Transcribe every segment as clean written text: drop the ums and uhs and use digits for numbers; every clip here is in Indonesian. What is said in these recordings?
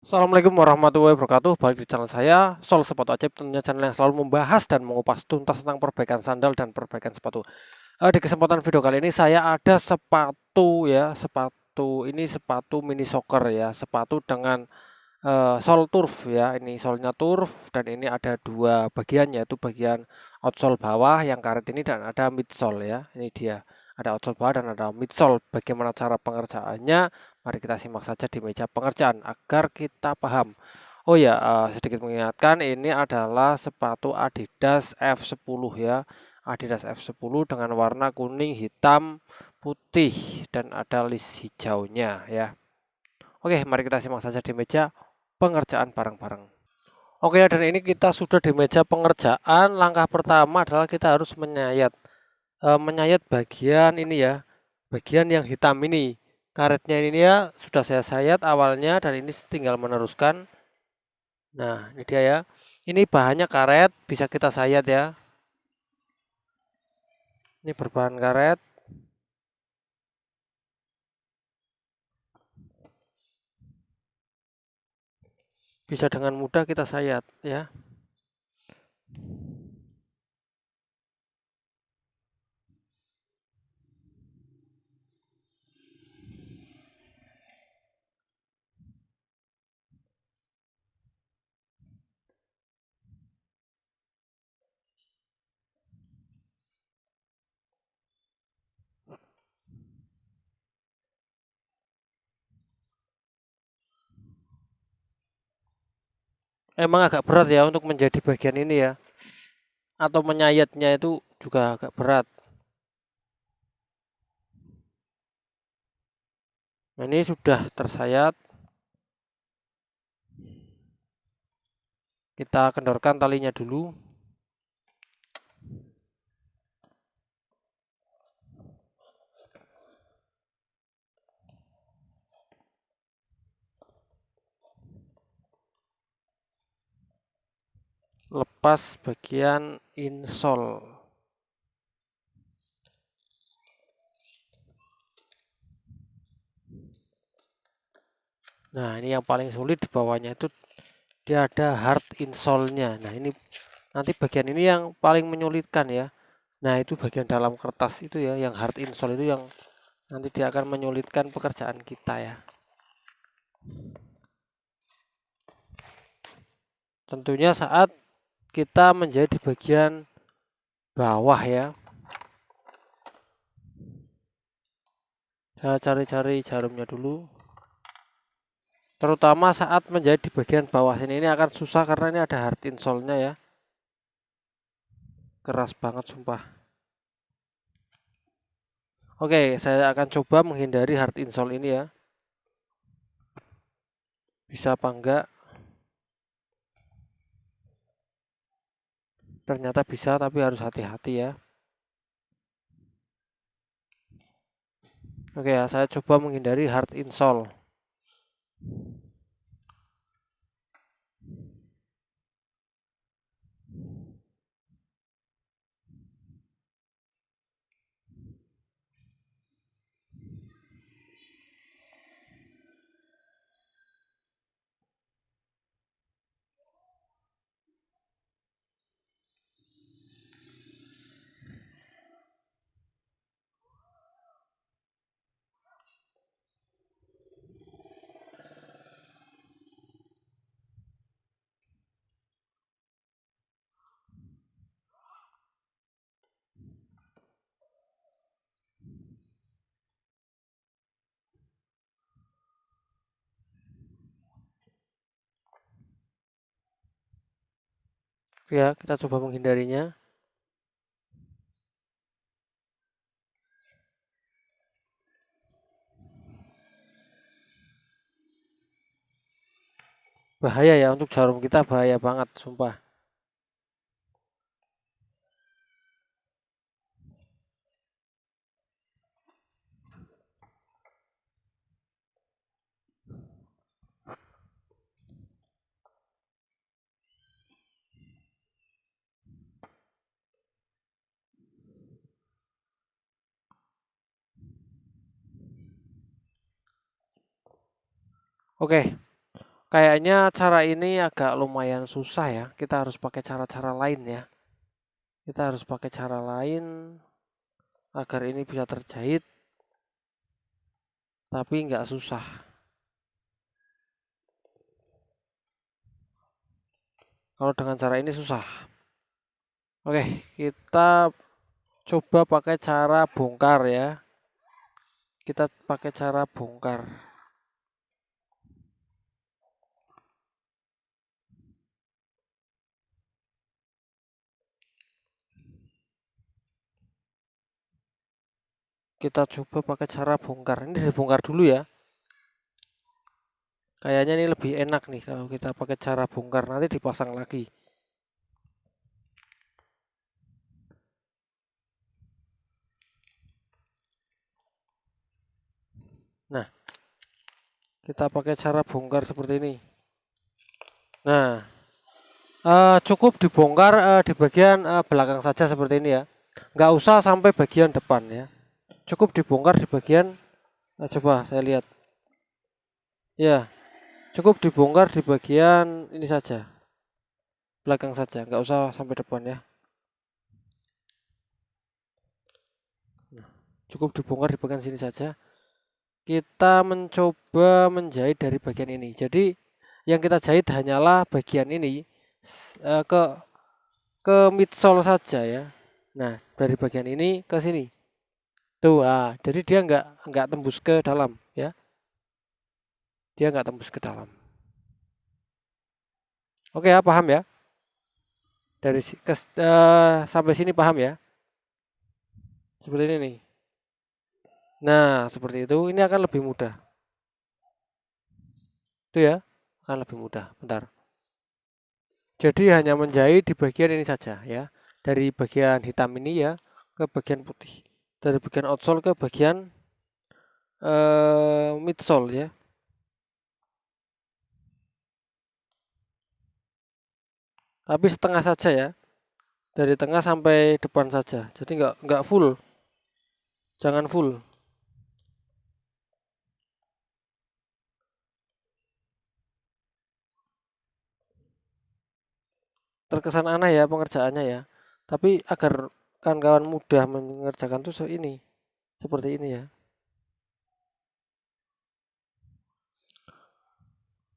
Assalamualaikum warahmatullahi wabarakatuh. Balik di channel saya, Sol Sepatu Ajaib, tentunya channel yang selalu membahas dan mengupas tuntas tentang perbaikan sandal dan perbaikan sepatu. Di kesempatan video kali ini saya ada sepatu ya, sepatu ini sepatu mini soccer ya, sepatu dengan sol turf ya. Ini solnya turf dan ini ada dua bagian, yaitu bagian outsole bawah yang karet ini dan ada midsole ya. Ini dia. Ada outsole bawah dan ada midsole. Bagaimana cara pengerjaannya? Mari kita simak saja di meja pengerjaan agar kita paham. Oh ya, sedikit mengingatkan ini adalah sepatu Adidas F10 ya. Adidas F10 dengan warna kuning, hitam, putih dan ada list hijaunya ya. Oke, mari kita simak saja di meja pengerjaan bareng-bareng. Oke, dan ini kita sudah di meja pengerjaan. Langkah pertama adalah kita harus menyayat. Menyayat bagian ini ya, bagian yang hitam ini. Karetnya ini ya sudah saya sayat awalnya dan ini tinggal meneruskan. Nah, ini dia ya. Ini bahannya karet, bisa kita sayat ya. Ini berbahan karet. Bisa dengan mudah kita sayat ya. Emang agak berat ya untuk menjadi bagian ini ya. Atau menyayatnya itu juga agak berat. Nah, ini sudah tersayat. Kita kendorkan talinya dulu. Lepas bagian insole. Nah, ini yang paling sulit di bawahnya itu dia ada hard insole-nya. Nah, ini nanti bagian ini yang paling menyulitkan ya. Nah, itu bagian dalam kertas itu ya, yang hard insole itu yang nanti dia akan menyulitkan pekerjaan kita ya. Tentunya saat kita menjadi bagian bawah ya. Saya cari-cari jarumnya dulu. Terutama saat menjadi bagian bawah ini akan susah karena ini ada hard insole-nya ya. Keras banget sumpah. Oke, saya akan coba menghindari hard insole ini ya. Bisa apa enggak? Ternyata bisa, tapi harus hati-hati ya. Oke ya, saya coba menghindari hard insole. Ya, kita coba menghindarinya. Bahaya ya untuk jarum kita, bahaya banget, sumpah. Oke, Kayaknya cara ini agak lumayan susah ya. Kita harus pakai cara-cara lain ya. Kita harus pakai cara lain agar ini bisa terjahit, tapi nggak susah. Kalau dengan cara ini susah. Oke, kita coba pakai cara bongkar ya. Kita pakai cara bongkar. Kita coba pakai cara bongkar. Ini dibongkar dulu ya. Kayaknya ini lebih enak nih kalau kita pakai cara bongkar, nanti dipasang lagi. Nah, kita pakai cara bongkar seperti ini. Nah, cukup dibongkar di bagian belakang saja seperti ini ya. Nggak usah sampai bagian depan ya. Cukup dibongkar di bagian, coba saya lihat. Ya, cukup dibongkar di bagian ini saja. Belakang saja, nggak usah sampai depan ya. Nah, cukup dibongkar di bagian sini saja. Kita mencoba menjahit dari bagian ini. Jadi yang kita jahit hanyalah bagian ini ke midsole saja ya. Nah, dari bagian ini ke sini. Tuh, jadi dia nggak tembus ke dalam ya. Dia nggak tembus ke dalam. Oke ya, paham ya? Dari sampai sini paham ya? Seperti ini nih. Nah, seperti itu. Ini akan lebih mudah. Itu ya, akan lebih mudah. Bentar. Jadi hanya menjahit di bagian ini saja ya. Dari bagian hitam ini ya ke bagian putih. Dari bagian outsole ke bagian midsole ya. Tapi setengah saja ya. Dari tengah sampai depan saja. Jadi nggak full. Jangan full. Terkesan aneh ya pengerjaannya ya. Tapi agar kawan-kawan mudah mengerjakan tuh ini. Seperti ini ya.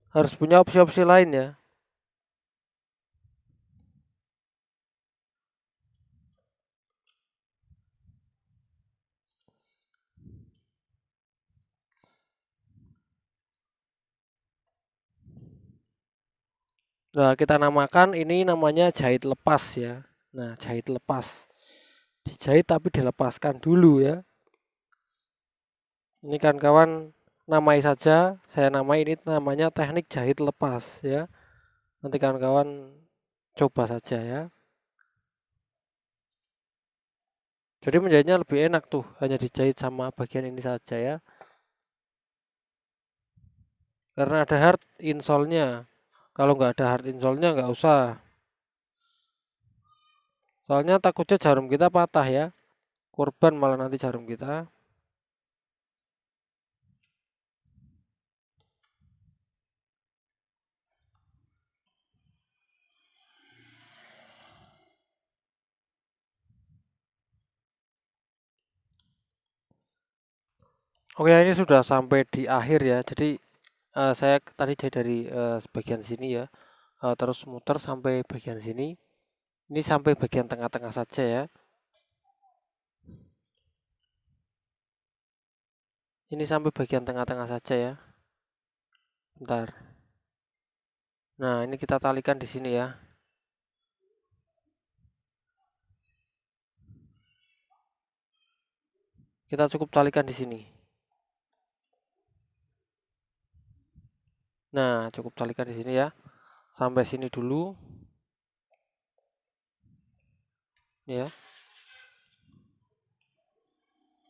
Harus punya opsi-opsi lain ya. Nah, kita namakan ini namanya jahit lepas ya. Nah, jahit lepas. Dijahit tapi dilepaskan dulu ya. Ini kan kawan namai saja, saya namai ini namanya teknik jahit lepas ya. Nanti kawan-kawan coba saja ya. Jadi menjahitnya lebih enak tuh, hanya dijahit sama bagian ini saja ya. Karena ada hard insole-nya. Kalau nggak ada hard insole-nya nggak usah. Soalnya takutnya jarum kita patah ya. Korban malah nanti jarum kita. Oke, ini sudah sampai di akhir ya. Jadi saya tadi jahit dari bagian sini ya. Terus muter sampai bagian sini. Ini sampai bagian tengah-tengah saja ya. Ini sampai bagian tengah-tengah saja ya. Bentar. Nah, ini kita talikan di sini ya. Kita cukup talikan di sini. Nah, cukup talikan di sini ya. Sampai sini dulu. Ya.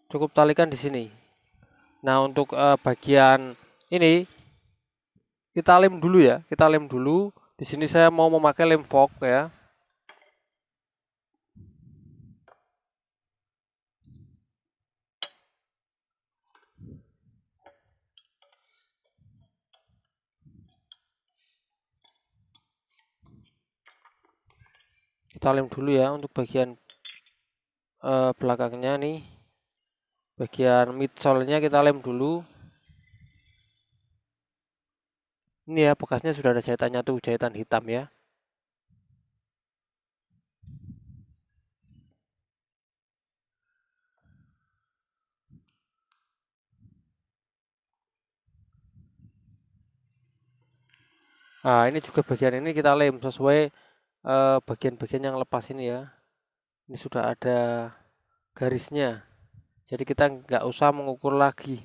Cukup talikan di sini. Nah, untuk bagian ini kita lem dulu ya. Kita lem dulu. Di sini saya mau memakai lem fork ya. kita lem dulu ya untuk bagian belakangnya nih. Bagian midsole-nya kita lem dulu. Ini ya bekasnya sudah ada jahitannya tuh, jahitan hitam ya. Nah, ini juga bagian ini kita lem sesuai bagian-bagian yang lepas ini ya. Ini sudah ada garisnya. Jadi kita nggak usah mengukur lagi.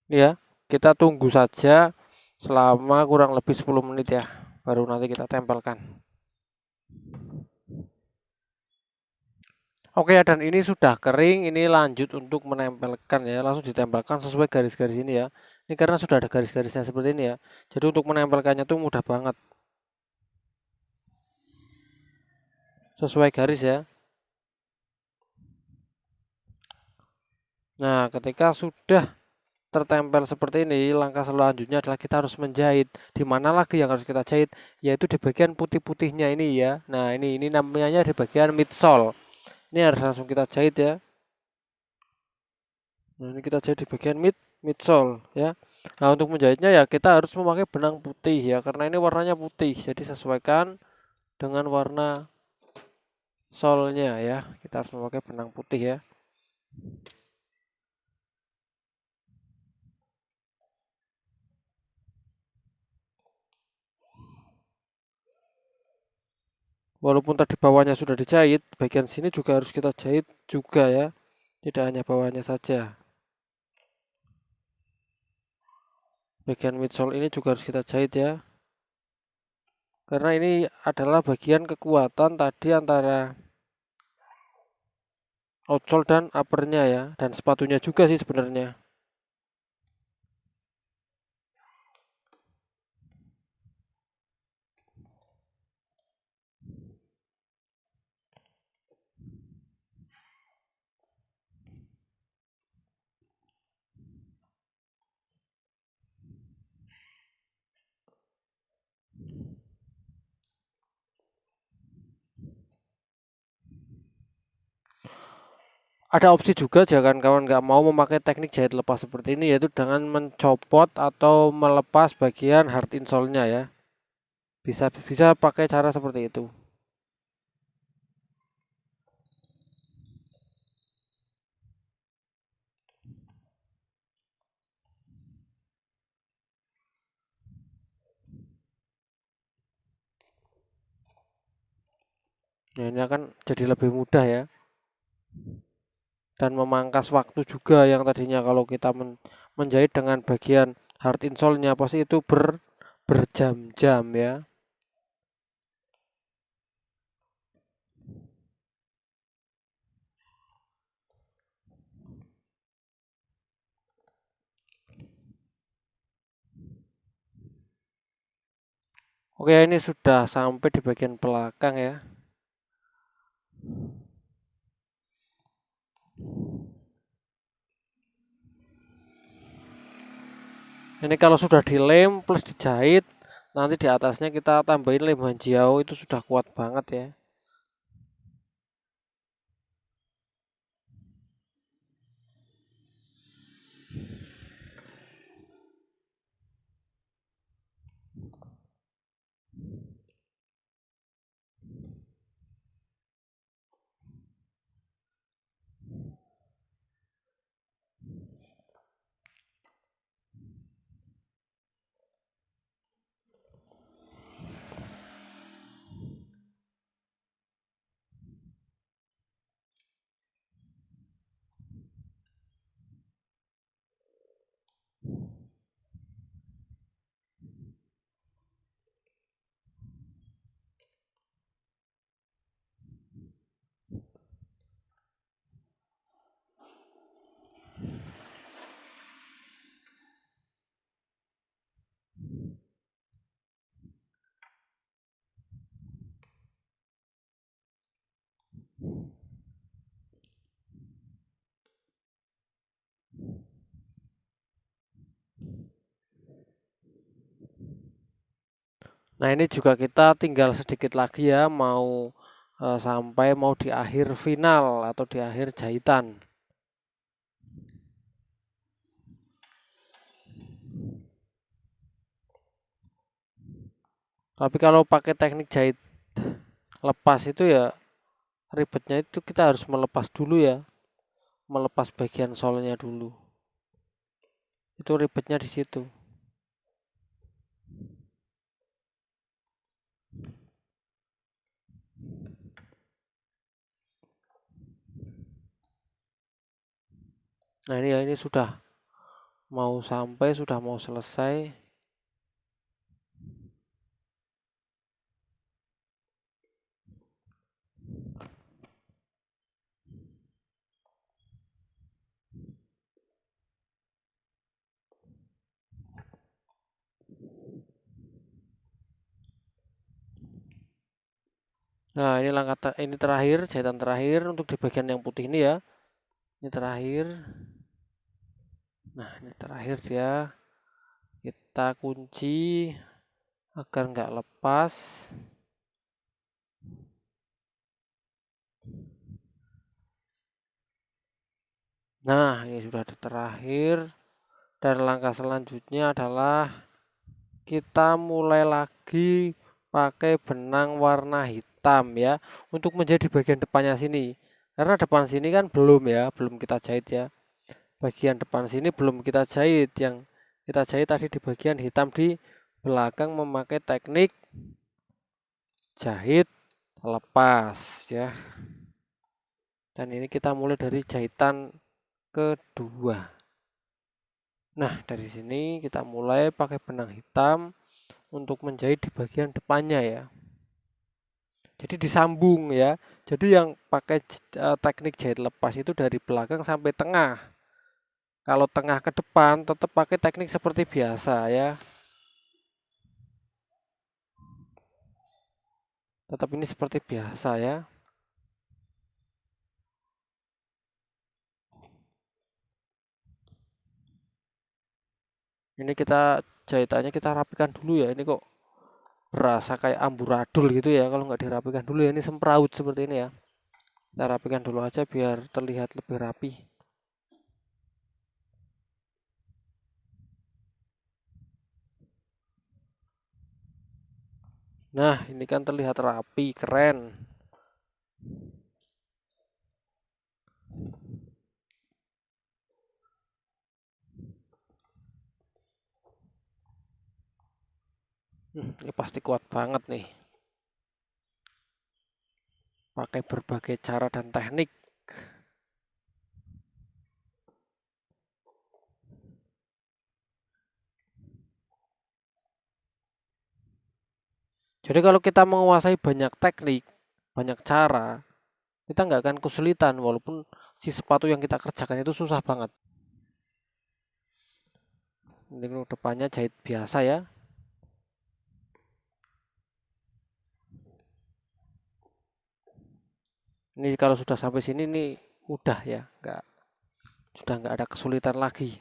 Ya, kita tunggu saja selama kurang lebih 10 menit ya. Baru nanti kita tempelkan. Oke ya, dan ini sudah kering, ini lanjut untuk menempelkan ya, langsung ditempelkan sesuai garis-garis ini ya. Ini karena sudah ada garis-garisnya seperti ini ya. Jadi untuk menempelkannya tuh mudah banget. Sesuai garis ya. Nah, ketika sudah tertempel seperti ini, langkah selanjutnya adalah kita harus menjahit. Di mana lagi yang harus kita jahit? Yaitu di bagian putih-putihnya ini ya. Nah, ini namanya di bagian midsole. Ini harus langsung kita jahit ya. Nah, ini kita jahit di bagian midsole ya. Nah, untuk menjahitnya ya kita harus memakai benang putih ya, karena ini warnanya putih. Jadi sesuaikan dengan warna solnya ya. Kita harus memakai benang putih ya. Walaupun tadi bawahnya sudah dijahit, bagian sini juga harus kita jahit juga ya. Tidak hanya bawahnya saja. Bagian midsole ini juga harus kita jahit ya. Karena ini adalah bagian kekuatan tadi antara outsole dan uppernya ya. Dan sepatunya juga sih sebenarnya. Ada opsi juga jangan kawan nggak mau memakai teknik jahit lepas seperti ini, yaitu dengan mencopot atau melepas bagian hard insole-nya ya. Bisa bisa pakai cara seperti itu. Nah, ini akan jadi lebih mudah ya. Dan memangkas waktu juga yang tadinya kalau kita menjahit dengan bagian hard insole-nya pasti itu berjam-jam ya. Oke, ini sudah sampai di bagian belakang ya. Ini kalau sudah dilem plus dijahit, nanti di atasnya kita tambahin lem hanjiao, itu sudah kuat banget ya. Nah, ini juga kita tinggal sedikit lagi ya, sampai mau di akhir final atau di akhir jahitan. Tapi kalau pakai teknik jahit lepas itu ya ribetnya itu kita harus melepas dulu ya, melepas bagian solnya dulu. Itu ribetnya di situ. Nah, ini ya, ini sudah mau sampai, sudah mau selesai. Nah, ini langkah ini terakhir, jahitan terakhir untuk di bagian yang putih ini ya. Ini terakhir. Nah, ini terakhir dia. Kita kunci agar nggak lepas. Nah, ini sudah terakhir. Dan langkah selanjutnya adalah kita mulai lagi pakai benang warna hitam ya untuk menjadi bagian depannya sini. Karena depan sini kan belum ya, belum kita jahit ya. Bagian depan sini belum kita jahit. Yang kita jahit tadi di bagian hitam di belakang memakai teknik jahit lepas ya. Dan ini kita mulai dari jahitan kedua. Nah, dari sini kita mulai pakai benang hitam untuk menjahit di bagian depannya ya. Jadi disambung ya. Jadi yang pakai teknik jahit lepas itu dari belakang sampai tengah. Kalau tengah ke depan tetap pakai teknik seperti biasa ya. Tetap ini seperti biasa ya. Ini kita jahitannya kita rapikan dulu ya. Ini kok berasa kayak amburadul gitu ya kalau nggak dirapikan dulu ya. Ini sempraut seperti ini ya. Kita rapikan dulu aja biar terlihat lebih rapi. Nah, ini kan terlihat rapi, keren. Ini pasti kuat banget nih. Pakai berbagai cara dan teknik. Jadi kalau kita menguasai banyak teknik, banyak cara, kita nggak akan kesulitan walaupun si sepatu yang kita kerjakan itu susah banget. Ini depannya jahit biasa ya. Ini kalau sudah sampai sini nih udah ya, sudah nggak ada kesulitan lagi.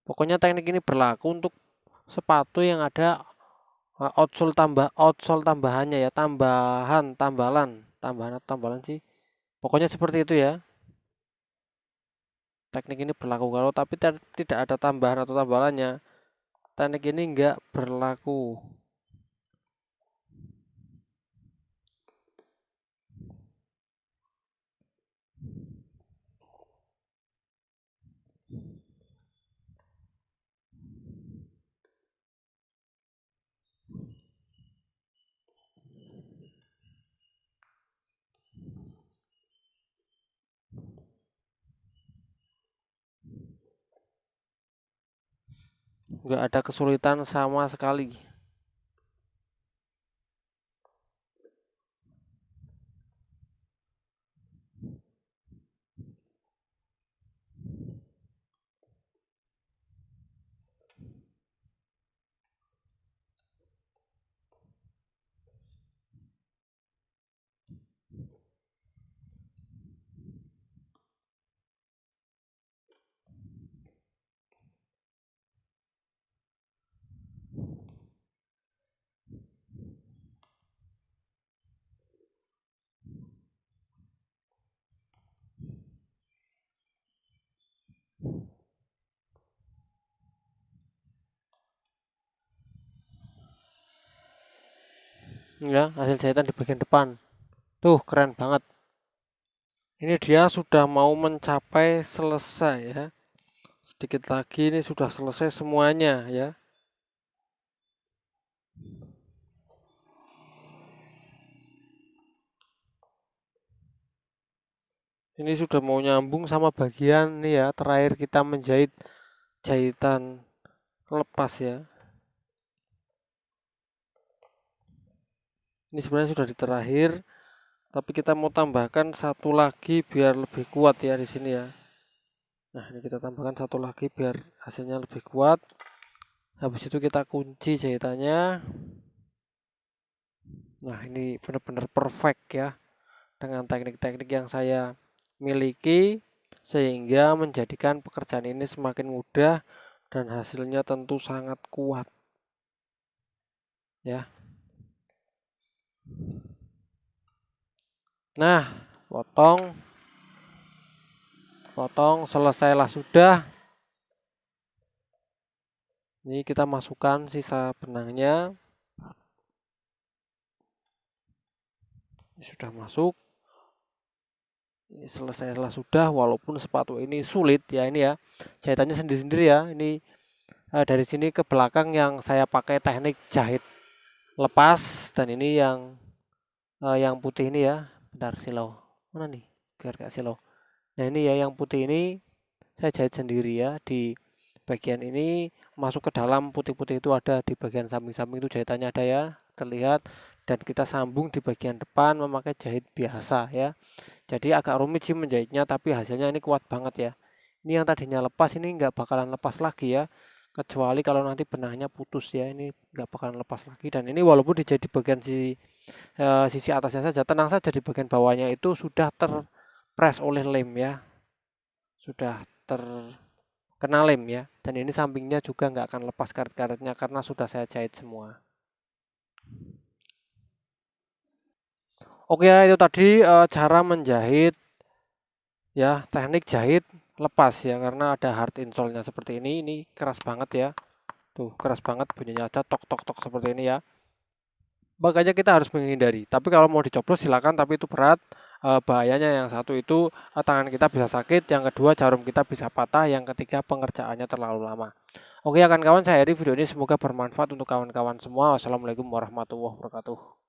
Pokoknya teknik ini berlaku untuk sepatu yang ada outsole tambahannya ya, tambahan sih. Pokoknya seperti itu ya. Teknik ini berlaku kalau tapi tidak ada tambahan atau tambalannya. Teknik ini enggak berlaku. Enggak ada kesulitan sama sekali. ya, hasil jahitan di bagian depan. Tuh, keren banget. Ini dia sudah mau mencapai selesai ya. Sedikit lagi ini sudah selesai semuanya ya. Ini sudah mau nyambung sama bagian nih ya, terakhir kita menjahit jahitan lepas ya. Ini sebenarnya sudah di terakhir, tapi kita mau tambahkan satu lagi biar lebih kuat ya di sini ya. Nah, ini kita tambahkan satu lagi biar hasilnya lebih kuat. Habis itu kita kunci jahitannya. Nah, ini benar-benar perfect ya dengan teknik-teknik yang saya miliki, sehingga menjadikan pekerjaan ini semakin mudah dan hasilnya tentu sangat kuat ya. Nah, potong selesailah sudah. Ini kita masukkan sisa benangnya. Ini sudah masuk. Ini selesailah sudah, walaupun sepatu ini sulit ya, ini ya jahitannya sendiri-sendiri ya. Ini dari sini ke belakang yang saya pakai teknik jahit lepas, dan ini yang putih ini ya. Bentar, silau mana nih biar gak silau. Nah, ini ya yang putih ini saya jahit sendiri ya. Di bagian ini masuk ke dalam, putih-putih itu ada di bagian samping-samping itu jahitannya ada ya, terlihat. Dan kita sambung di bagian depan memakai jahit biasa ya. Jadi agak rumit sih menjahitnya, tapi hasilnya ini kuat banget ya. Ini yang tadinya lepas ini nggak bakalan lepas lagi ya, kecuali kalau nanti benangnya putus ya. Ini nggak bakalan lepas lagi. Dan ini walaupun dijahit di bagian sisi atasnya saja, tenang saja, di bagian bawahnya itu sudah terpres oleh lem ya, sudah terkena lem ya. Dan ini sampingnya juga nggak akan lepas karet-karetnya karena sudah saya jahit semua. Oke, itu tadi cara menjahit ya, teknik jahit lepas ya, karena ada hard insole-nya seperti ini. Ini keras banget ya. Tuh, keras banget bunyinya aja tok tok tok seperti ini ya. Makanya kita harus menghindari. Tapi kalau mau dicoblos silakan, tapi itu berat. Bahayanya yang satu itu tangan kita bisa sakit, yang kedua jarum kita bisa patah, yang ketiga pengerjaannya terlalu lama. Oke, kawan-kawan, saya akhiri video ini, semoga bermanfaat untuk kawan-kawan semua. Wassalamualaikum warahmatullahi wabarakatuh.